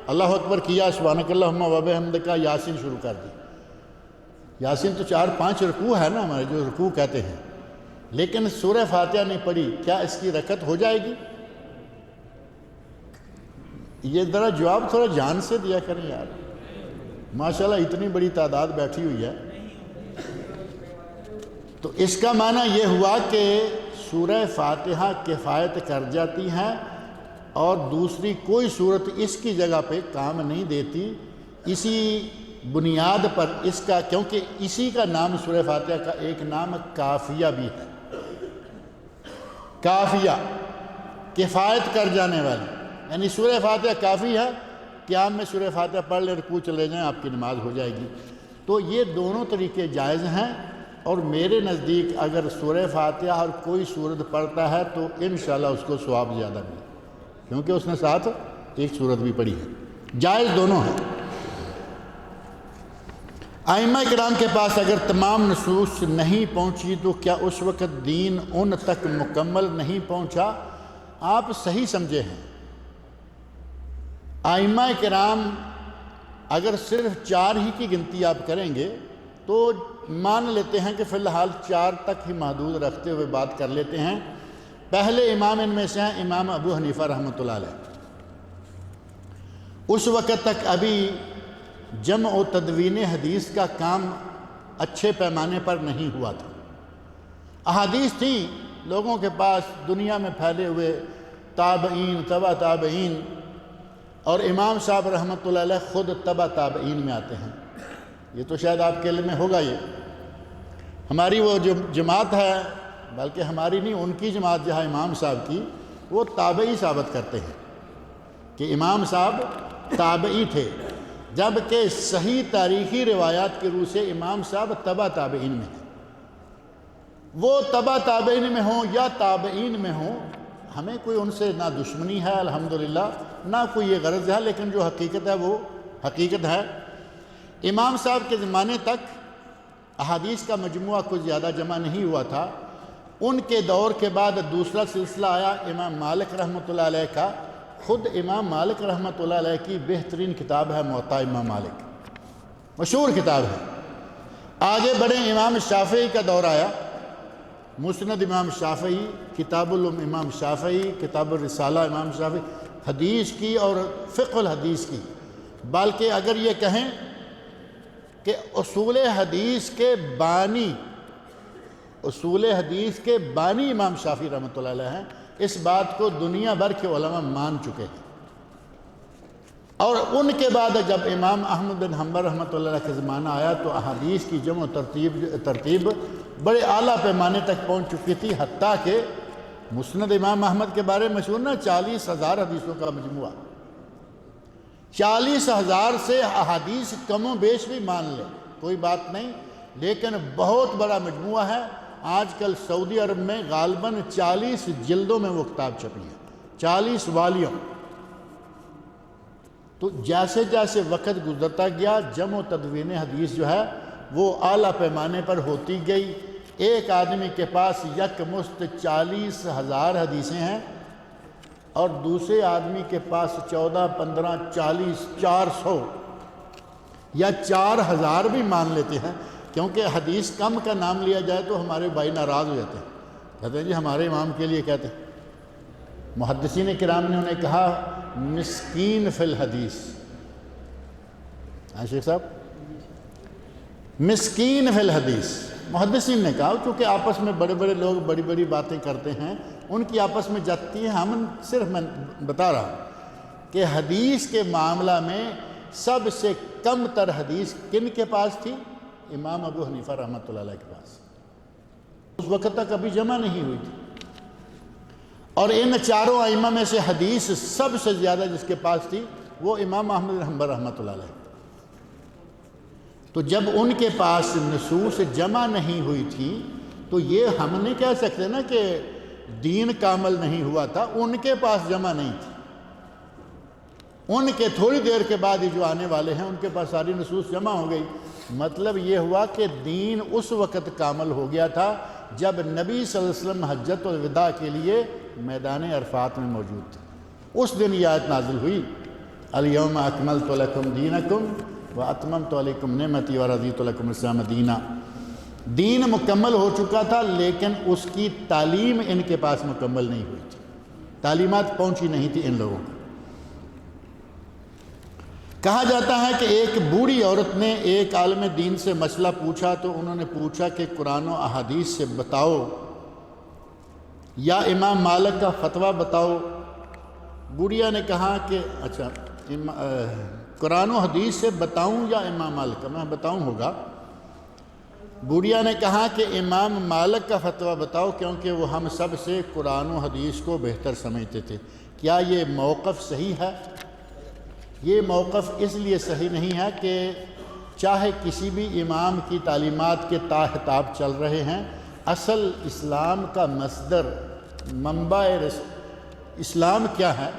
اللہ اکبر کیا، سبحانک اللہم و بحمدک، یاسین شروع کر دی۔ یاسین تو 4-5 رکوع ہے نا ہمارے، جو رکوع کہتے ہیں، لیکن سورہ فاتحہ نہیں پڑھی، کیا اس کی رکعت ہو جائے گی؟ یہ ذرا جواب تھوڑا جان سے دیا کریں یار، ماشاءاللہ اتنی بڑی تعداد بیٹھی ہوئی ہے۔ تو اس کا معنی یہ ہوا کہ سورہ فاتحہ کفایت کر جاتی ہے اور دوسری کوئی صورت اس کی جگہ پہ کام نہیں دیتی۔ اسی بنیاد پر اس کا، کیونکہ اسی کا نام سورہ فاتحہ کا ایک نام کافیہ بھی ہے، کافیہ کفایت کر جانے والی، یعنی سورہ فاتحہ کافی ہے، قیام میں سورہ فاتحہ پڑھ لیں، رکوع چلے جائیں، آپ کی نماز ہو جائے گی۔ تو یہ دونوں طریقے جائز ہیں، اور میرے نزدیک اگر سورہ فاتحہ اور کوئی سورت پڑھتا ہے تو انشاءاللہ اس کو ثواب زیادہ ملے، کیونکہ اس نے ساتھ ایک سورت بھی پڑھی ہے، جائز دونوں ہیں۔ ائمہ کرام کے پاس اگر تمام نصوص نہیں پہنچی تو کیا اس وقت دین ان تک مکمل نہیں پہنچا؟ آپ صحیح سمجھے ہیں، ائمہ کرام اگر صرف 4 ہی کی گنتی آپ کریں گے تو مان لیتے ہیں کہ فی الحال 4 تک ہی محدود رکھتے ہوئے بات کر لیتے ہیں۔ پہلے امام ان میں سے ہیں امام ابو حنیفہ رحمۃ اللہ علیہ، اس وقت تک ابھی جمع و تدوین حدیث کا کام اچھے پیمانے پر نہیں ہوا تھا۔ احادیث تھیں لوگوں کے پاس دنیا میں پھیلے ہوئے، تابعین، تبع تابعین، اور امام صاحب رحمۃ اللہ علیہ خود تبع تابعین میں آتے ہیں۔ یہ تو شاید آپ کے علم میں ہوگا، یہ ہماری وہ جو جماعت ہے، بلکہ ہماری نہیں، ان کی جماعت جہاں امام صاحب کی، وہ تابعی ثابت کرتے ہیں کہ امام صاحب تابعی تھے، جبکہ صحیح تاریخی روایات کے روح سے امام صاحب تبع تابعین میں ہیں۔ وہ تبع تابعین میں ہوں یا تابعین میں ہوں، ہمیں کوئی ان سے نہ دشمنی ہے الحمدللہ، نہ کوئی یہ غرض ہے، لیکن جو حقیقت ہے وہ حقیقت ہے۔ امام صاحب کے زمانے تک احادیث کا مجموعہ کچھ زیادہ جمع نہیں ہوا تھا۔ ان کے دور کے بعد دوسرا سلسلہ آیا امام مالک رحمۃ اللہ علیہ کا۔ خود امام مالک رحمۃ اللہ علیہ کی بہترین کتاب ہے موطا امام مالک، مشہور کتاب ہے۔ آگے بڑھے امام شافعی کا دور آیا، مسند امام شافعی، کتاب العلم امام شافعی، کتاب الرسالہ امام شافعی، حدیث کی اور فقہ الحدیث کی، بلکہ اگر یہ کہیں کہ اصول حدیث کے بانی، اصول حدیث کے بانی امام شافعی رحمۃ اللہ علیہ ہیں، اس بات کو دنیا بھر کے علماء مان چکے ہیں۔ اور ان کے بعد جب امام احمد بن حنبل رحمۃ اللہ علیہ کا زمانہ آیا تو احادیث کی جمع و ترتیب بڑے اعلیٰ پیمانے تک پہنچ چکی تھی، حتیٰ کہ مسند امام احمد کے بارے میں مشہور نا 40,000 حدیثوں کا مجموعہ، 40,000 سے احادیث کم و بیش بھی مان لیں کوئی بات نہیں، لیکن بہت بڑا مجموعہ ہے۔ آج کل سعودی عرب میں غالباً 40 جلدوں میں وہ کتاب چھپی ہے، 40 والیوم۔ تو جیسے جیسے وقت گزرتا گیا جمع و تدوین حدیث جو ہے وہ اعلیٰ پیمانے پر ہوتی گئی۔ ایک آدمی کے پاس یک مست 40,000 حدیثیں ہیں اور دوسرے آدمی کے پاس 14، 15، 40، 400 یا 4,000 بھی مان لیتے ہیں، کیونکہ حدیث کم کا نام لیا جائے تو ہمارے بھائی ناراض ہو جاتے ہیں، کہتے ہیں جی ہمارے امام کے لیے کہتے ہیں۔ محدثین کرام نے انہیں کہا مسکین فی الحدیث، ہاں شیخ صاحب، مسکین فی الحدیث، محدثین نے کہا کیونکہ آپس میں بڑے بڑے لوگ بڑی بڑی باتیں کرتے ہیں، ان کی آپس میں جاتی ہیں، ہم صرف میں بتا رہا ہوں کہ حدیث کے معاملہ میں سب سے کم تر حدیث کن کے پاس تھی؟ امام ابو حنیفہ رحمۃ اللہ علیہ کے پاس، اس وقت تک ابھی جمع نہیں ہوئی تھی۔ اور ان چاروں ائمہ میں سے حدیث سب سے زیادہ جس کے پاس تھی وہ امام احمد بن حنبل رحمۃ اللہ علیہ۔ تو جب ان کے پاس نصوص جمع نہیں ہوئی تھی تو یہ ہم نہیں کہہ سکتے نا کہ دین کامل نہیں ہوا تھا، ان کے پاس جمع نہیں تھی، ان کے تھوڑی دیر کے بعد ہی جو آنے والے ہیں ان کے پاس ساری نصوص جمع ہو گئی۔ مطلب یہ ہوا کہ دین اس وقت کامل ہو گیا تھا جب نبی صلی اللہ علیہ وسلم حجۃ الوداع کے لیے میدان عرفات میں موجود تھے، اس دن یہ آیت نازل ہوئی، الیوم اکملت لکم دینکم واتممت علیکم نعمتی ورضیت لکم الاسلام دینا۔ دین مکمل ہو چکا تھا لیکن اس کی تعلیم ان کے پاس مکمل نہیں ہوئی تھی، تعلیمات پہنچی نہیں تھی ان لوگوں کو۔ کہا جاتا ہے کہ ایک بوڑھی عورت نے ایک عالم دین سے مسئلہ پوچھا تو انہوں نے پوچھا کہ قرآن و احادیث سے بتاؤ یا امام مالک کا فتویٰ بتاؤ۔ بوڑھیا نے کہا کہ اچھا قرآن و حدیث سے بتاؤں یا امام مالک کا؟ میں بتاؤں ہوگا۔ بوڑھیا نے کہا کہ امام مالک کا فتویٰ بتاؤ کیونکہ وہ ہم سب سے قرآن و حدیث کو بہتر سمجھتے تھے۔ کیا یہ موقف صحیح ہے؟ یہ موقف اس لیے صحیح نہیں ہے کہ چاہے کسی بھی امام کی تعلیمات کے تاحتاب چل رہے ہیں، اصل اسلام کا مصدر منبع اسلام کیا ہے؟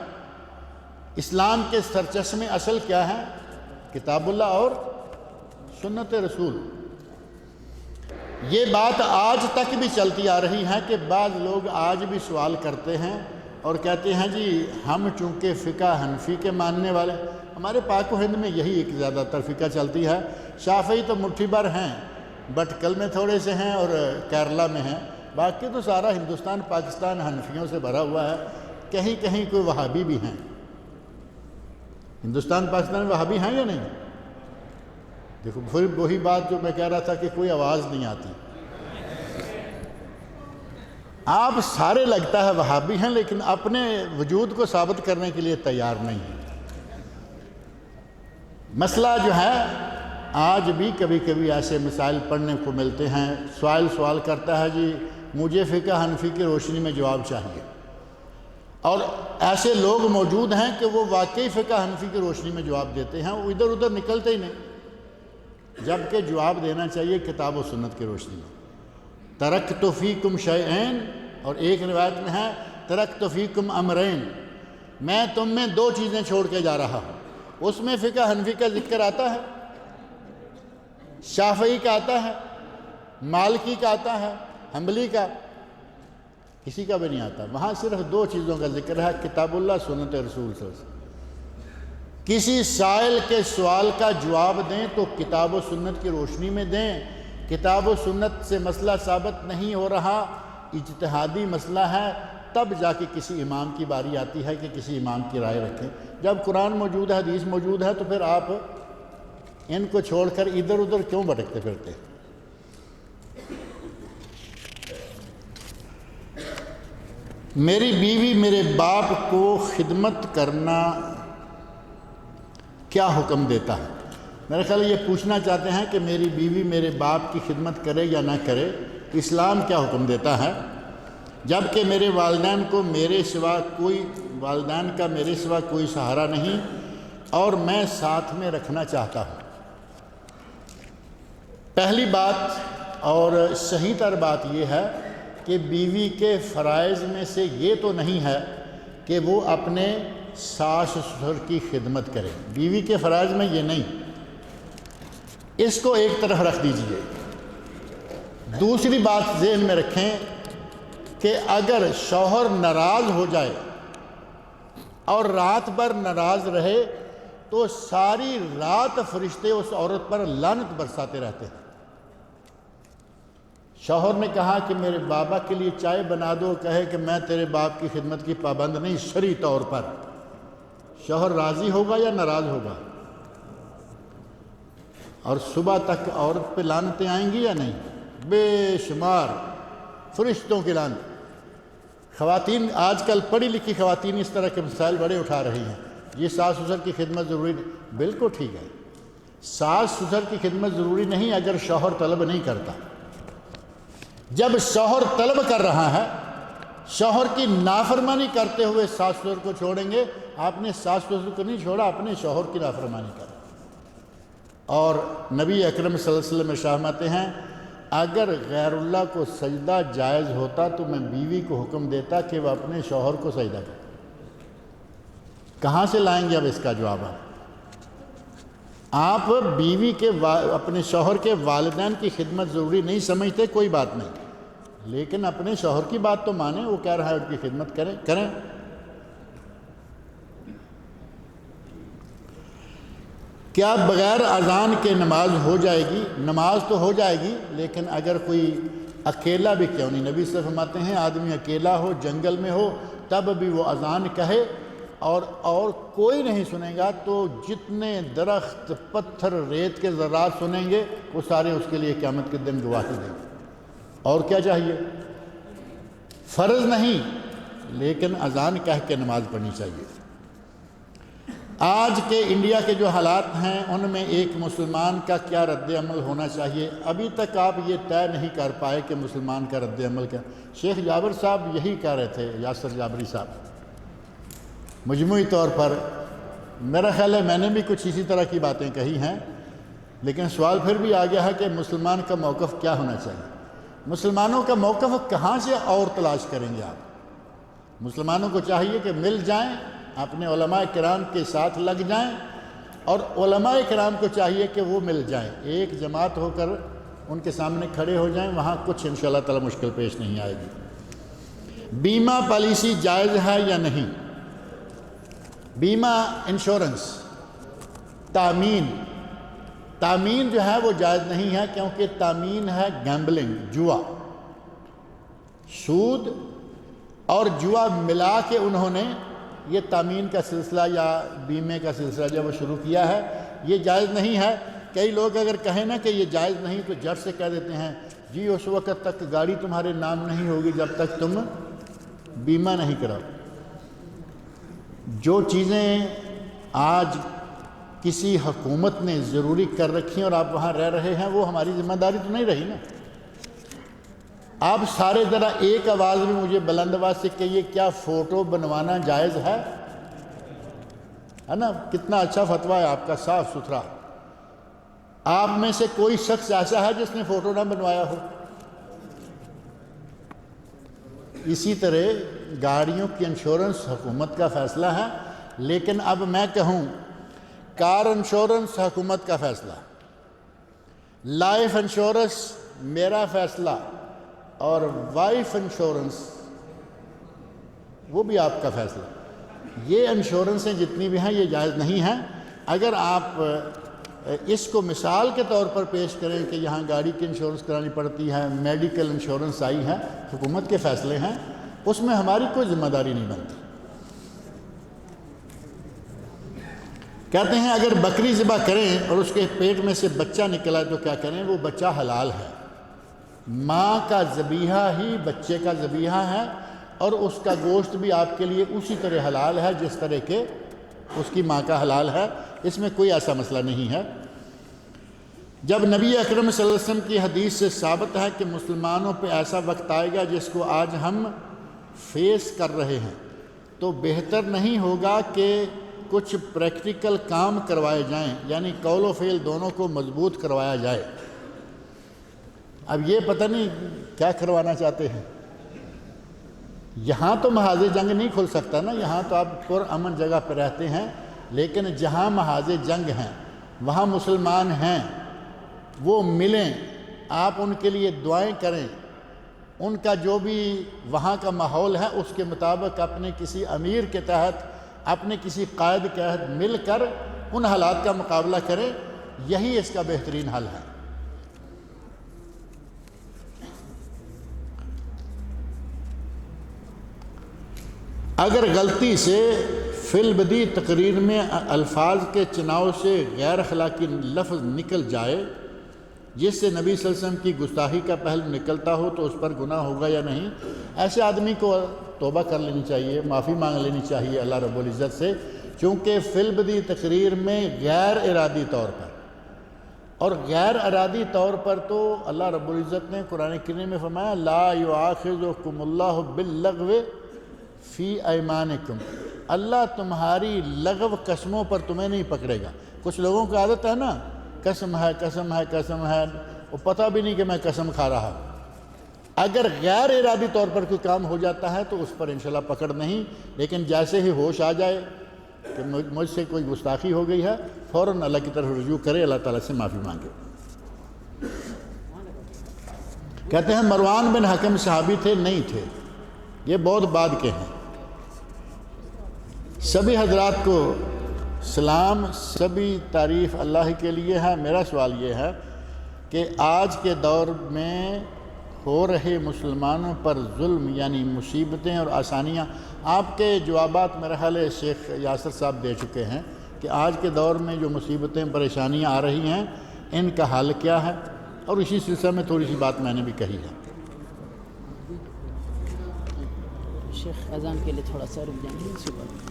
اسلام کے سرچشمے اصل کیا ہے؟ کتاب اللہ اور سنت رسول۔ یہ بات آج تک بھی چلتی آ رہی ہے کہ بعض لوگ آج بھی سوال کرتے ہیں اور کہتے ہیں جی ہم چونکہ فقہ حنفی کے ماننے والے، ہمارے پاک و ہند میں یہی ایک زیادہ تر فقہ چلتی ہے، شافعی تو مٹھی بھر ہیں، بٹکل میں تھوڑے سے ہیں اور کیرلا میں ہیں، باقی تو سارا ہندوستان پاکستان حنفیوں سے بھرا ہوا ہے، کہیں کہیں کوئی وہابی بھی ہیں۔ ہندوستان پاکستان وہابی ہیں یا نہیں؟ دیکھو پھر وہی بات جو میں کہہ رہا تھا کہ کوئی آواز نہیں آتی، آپ سارے لگتا ہے وہابی ہیں لیکن اپنے وجود کو ثابت کرنے کے لیے تیار نہیں ہیں۔ مسئلہ جو ہے آج بھی کبھی کبھی ایسے مسائل پڑھنے کو ملتے ہیں، سوال کرتا ہے جی مجھے فقہ حنفی کی روشنی میں جواب چاہیے، اور ایسے لوگ موجود ہیں کہ وہ واقعی فقہ حنفی کی روشنی میں جواب دیتے ہیں، وہ ادھر ادھر نکلتے ہی نہیں، جبکہ جواب دینا چاہیے کتاب و سنت کی روشنی میں۔ ترکت فیکم شیئین، اور ایک روایت میں ہے ترکت فیکم امرین، میں تم میں دو چیزیں چھوڑ کے جا رہا ہوں۔ اس میں فقہ حنفی کا ذکر آتا ہے، شافعی کا آتا ہے، مالکی کا آتا ہے، حنبلی کا، کسی کا بھی نہیں آتا۔ وہاں صرف دو چیزوں کا ذکر ہے، کتاب اللہ سنت رسول صلی اللہ علیہ وسلم۔ کسی سائل کے سوال کا جواب دیں تو کتاب و سنت کی روشنی میں دیں، کتاب و سنت سے مسئلہ ثابت نہیں ہو رہا، اجتہادی مسئلہ ہے، تب جا کے کسی امام کی باری آتی ہے کہ کسی امام کی رائے رکھیں۔ جب قرآن موجود ہے، حدیث موجود ہے، تو پھر آپ ان کو چھوڑ کر ادھر ادھر کیوں بھٹکتے پھرتے؟ میری بیوی میرے باپ کو خدمت کرنا کیا حکم دیتا ہے؟ میرا خیال یہ پوچھنا چاہتے ہیں کہ میری بیوی میرے باپ کی خدمت کرے یا نہ کرے، اسلام کیا حکم دیتا ہے، جبکہ میرے والدین کا میرے سوا کوئی سہارا نہیں اور میں ساتھ میں رکھنا چاہتا ہوں۔ پہلی بات اور صحیح تر بات یہ ہے کہ بیوی کے فرائض میں سے یہ تو نہیں ہے کہ وہ اپنے ساس سسر کی خدمت کرے، بیوی کے فرائض میں یہ نہیں، اس کو ایک طرف رکھ دیجئے۔ دوسری بات ذہن میں رکھیں کہ اگر شوہر ناراض ہو جائے اور رات بھر ناراض رہے تو ساری رات فرشتے اس عورت پر لعنت برساتے رہتے ہیں۔ شوہر نے کہا کہ میرے بابا کے لیے چائے بنا دو، کہے کہ میں تیرے باپ کی خدمت کی پابند نہیں، شرعی طور پر، شوہر راضی ہوگا یا ناراض ہوگا؟ اور صبح تک عورت پہ لعنتیں آئیں گی یا نہیں؟ بے شمار فرشتوں کی لعنت۔ خواتین آج کل پڑھی لکھی خواتین اس طرح کے مسائل بڑے اٹھا رہی ہیں، یہ ساس سسر کی خدمت ضروری نہیں۔ بالکل ٹھیک ہے، ساس سسر کی خدمت ضروری نہیں اگر شوہر طلب نہیں کرتا۔ جب شوہر طلب کر رہا ہے، شوہر کی نافرمانی کرتے ہوئے ساس سسر کو چھوڑیں گے؟ آپ نے ساس سسر کو نہیں چھوڑا، اپنے شوہر کی نافرمانی کر۔ اور نبی اکرم صلی اللہ علیہ وسلم ارشاد فرماتے ہیں اگر غیر اللہ کو سجدہ جائز ہوتا تو میں بیوی کو حکم دیتا کہ وہ اپنے شوہر کو سجدہ کرے۔ کہاں سے لائیں گے اب اس کا جواب؟ آپ بیوی کے اپنے شوہر کے والدین کی خدمت ضروری نہیں سمجھتے، کوئی بات نہیں، لیکن اپنے شوہر کی بات تو مانیں، وہ کہہ رہا ہے ان کی خدمت کریں۔ کیا بغیر اذان کے نماز ہو جائے گی؟ نماز تو ہو جائے گی، لیکن اگر کوئی اکیلا بھی کیوں نہیں، نبی صلی اللہ علیہ وسلم فرماتے ہیں آدمی اکیلا ہو، جنگل میں ہو، تب بھی وہ اذان کہے اور کوئی نہیں سنے گا تو جتنے درخت، پتھر، ریت کے ذرات سنیں گے وہ سارے اس کے لیے قیامت کے دن گواہی دیں گے۔ اور کیا چاہیے؟ فرض نہیں، لیکن اذان کہہ کے نماز پڑھنی چاہیے۔ آج کے انڈیا کے جو حالات ہیں ان میں ایک مسلمان کا کیا رد عمل ہونا چاہیے؟ ابھی تک آپ یہ طے نہیں کر پائے کہ مسلمان کا رد عمل کیا۔ شیخ جابر صاحب یہی کہہ رہے تھے، یاسر جابری صاحب، مجموعی طور پر میرا خیال ہے میں نے بھی کچھ اسی طرح کی باتیں کہی ہیں، لیکن سوال پھر بھی آ گیا ہے کہ مسلمان کا موقف کیا ہونا چاہیے؟ مسلمانوں کا موقف کہاں سے اور تلاش کریں گے آپ؟ مسلمانوں کو چاہیے کہ مل جائیں، اپنے علماء کرام کے ساتھ لگ جائیں، اور علماء کرام کو چاہیے کہ وہ مل جائیں، ایک جماعت ہو کر ان کے سامنے کھڑے ہو جائیں، وہاں کچھ انشاءاللہ تعالی مشکل پیش نہیں آئے گی۔ بیمہ پالیسی جائز ہے یا نہیں؟ بیمہ، انشورنس، تامین جو ہے وہ جائز نہیں ہے، کیونکہ تامین ہے گیمبلنگ، جوا، سود اور جوا ملا کے انہوں نے یہ تامین کا سلسلہ یا بیمے کا سلسلہ جب وہ شروع کیا ہے، یہ جائز نہیں ہے۔ کئی لوگ اگر کہیں نا کہ یہ جائز نہیں تو جٹ سے کہہ دیتے ہیں جی اس وقت تک گاڑی تمہارے نام نہیں ہوگی جب تک تم بیمہ نہیں کراؤ۔ جو چیزیں آج کسی حکومت نے ضروری کر رکھی ہیں اور آپ وہاں رہ رہے ہیں، وہ ہماری ذمہ داری تو نہیں رہی نا۔ آپ سارے ذرا ایک آواز میں مجھے بلند آواز سے کہیے، کیا فوٹو بنوانا جائز ہے نا؟ کتنا اچھا فتویٰ ہے آپ کا، صاف ستھرا۔ آپ میں سے کوئی شخص ایسا ہے جس نے فوٹو نہ بنوایا ہو؟ اسی طرح گاڑیوں کی انشورنس حکومت کا فیصلہ ہے، لیکن اب میں کہوں کار انشورنس حکومت کا فیصلہ، لائف انشورنس میرا فیصلہ، اور وائف انشورنس وہ بھی آپ کا فیصلہ۔ یہ انشورنسیں جتنی بھی ہیں یہ جائز نہیں ہیں۔ اگر آپ اس کو مثال کے طور پر پیش کریں کہ یہاں گاڑی کی انشورنس کرانی پڑتی ہے، میڈیکل انشورنس آئی ہے، حکومت کے فیصلے ہیں، اس میں ہماری کوئی ذمہ داری نہیں بنتی۔ کہتے ہیں اگر بکری ذبح کریں اور اس کے پیٹ میں سے بچہ نکلا تو کیا کریں؟ وہ بچہ حلال ہے، ماں کا ذبیحہ ہی بچے کا ذبیحہ ہے، اور اس کا گوشت بھی آپ کے لیے اسی طرح حلال ہے جس طرح کہ اس کی ماں کا حلال ہے، اس میں کوئی ایسا مسئلہ نہیں ہے۔ جب نبی اکرم صلی اللہ علیہ وسلم کی حدیث سے ثابت ہے کہ مسلمانوں پہ ایسا وقت آئے گا جس کو آج ہم فیس کر رہے ہیں، تو بہتر نہیں ہوگا کہ کچھ پریکٹیکل کام کروائے جائیں، یعنی قول و فعل دونوں کو مضبوط کروایا جائے۔ اب یہ پتہ نہیں کیا کروانا چاہتے ہیں۔ یہاں تو محاذ جنگ نہیں کھل سکتا نا، یہاں تو آپ پرامن جگہ پہ رہتے ہیں، لیکن جہاں محاذ جنگ ہیں، وہاں مسلمان ہیں، وہ ملیں، آپ ان کے لیے دعائیں کریں، ان کا جو بھی وہاں کا ماحول ہے اس کے مطابق اپنے کسی امیر کے تحت، اپنے کسی قائد کے تحت مل کر ان حالات کا مقابلہ کریں، یہی اس کا بہترین حل ہے۔ اگر غلطی سے فی البدی تقریر میں الفاظ کے چناؤ سے غیر اخلاقی لفظ نکل جائے جس سے نبی صلی اللہ علیہ وسلم کی گستاخی کا پہلو نکلتا ہو تو اس پر گناہ ہوگا یا نہیں؟ ایسے آدمی کو توبہ کر لینی چاہیے، معافی مانگ لینی چاہیے اللہ رب العزت سے، چونکہ فی البدی تقریر میں غیر ارادی طور پر، اور غیر ارادی طور پر تو اللہ رب العزت نے قرآن کریم میں فرمایا لا یؤاخذکم اللہ باللغو فی ایمانکم، اللہ تمہاری لغو قسموں پر تمہیں نہیں پکڑے گا۔ کچھ لوگوں کی عادت ہے نا، قسم ہے قسم ہے قسم ہے، وہ پتہ بھی نہیں کہ میں قسم کھا رہا ہوں۔ اگر غیر ارادی طور پر کوئی کام ہو جاتا ہے تو اس پر انشاءاللہ پکڑ نہیں، لیکن جیسے ہی ہوش آ جائے کہ مجھ سے کوئی گستاخی ہو گئی ہے، فوراً اللہ کی طرف رجوع کرے، اللہ تعالیٰ سے معافی مانگے۔ کہتے ہیں مروان بن حکم صحابی تھے؟ نہیں تھے، یہ بہت بعد کے ہیں۔ سبھی حضرات کو سلام، سبھی تعریف اللہ کے لیے ہے۔ میرا سوال یہ ہے کہ آج کے دور میں ہو رہے مسلمانوں پر ظلم یعنی مصیبتیں اور آسانیاں، آپ کے جوابات میرا خیال ہے شیخ یاسر صاحب دے چکے ہیں کہ آج کے دور میں جو مصیبتیں پریشانیاں آ رہی ہیں ان کا حل کیا ہے، اور اسی سلسلہ میں تھوڑی سی بات میں نے بھی کہی ہے۔ شیخ اذان کے لیے تھوڑا سا رک جائیں گے۔